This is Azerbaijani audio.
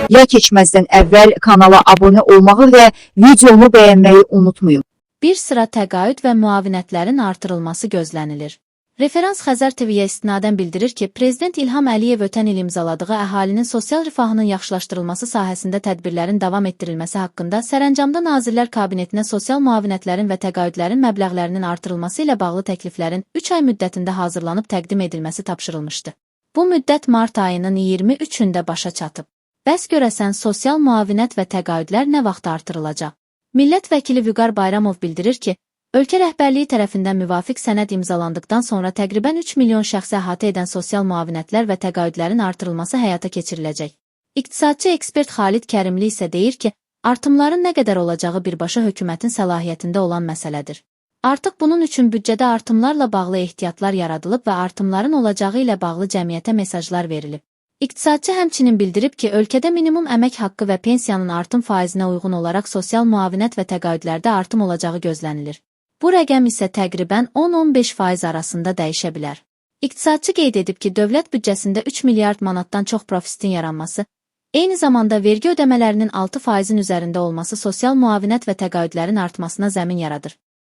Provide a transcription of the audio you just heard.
Ya keçməzdən əvvəl kanala abunə olmağı və videomu bəyənməyi unutmayın. Bir sıra təqaüd və müavinətlərin artırılması gözlənilir. Referans Xəzər TV-yə istinadən bildirir ki, Prezident İlham Əliyev ötən il imzaladığı əhalinin sosial rifahının yaxşılaşdırılması sahəsində tədbirlərin davam etdirilməsi haqqında sərəncamda Nazirlər Kabinetinə sosial müavinətlərin və təqaüdlərin məbləğlərinin artırılması ilə bağlı təkliflərin 3 ay müddətində hazırlanıb təqdim edilməsi tapşırılmışdı. Bu müddət mart ayının 23-də başa çatıb. Bəs görəsən sosial müavinət və təqaüdlər nə vaxt artırılacaq? Millət vəkili Vüqar Bayramov bildirir ki, ölkə rəhbərliyi tərəfindən müvafiq sənəd imzalandıqdan sonra təqribən 3 milyon şəxsi əhatə edən sosial müavinətlər və təqaüdlərin artırılması həyata keçiriləcək. İqtisadçı ekspert Xalid Kərimli isə deyir ki, artımların nə qədər olacağı birbaşa hökumətin səlahiyyətində olan məsələdir. Artıq bunun üçün büdcədə artımlarla bağlı ehtiyatlar yaradılıb və artımların olacağı ilə bağlı cəmiyyətə mesajlar verilib. İqtisadçı həmçinin bildirib ki, ölkədə minimum əmək haqqı və pensiyanın artım faizinə uyğun olaraq sosial müavinət və təqaüdlərdə artım olacağı gözlənilir. Bu rəqəm isə təqribən 10-15% arasında dəyişə bilər. İqtisadçı qeyd edib ki, dövlət büdcəsində 3 milyard manatdan çox profitin yaranması, eyni zamanda vergi ödəmələrinin 6%-in üzərində olması sosial müavinət və təqaüdlərin artmasına zəmin yaradır.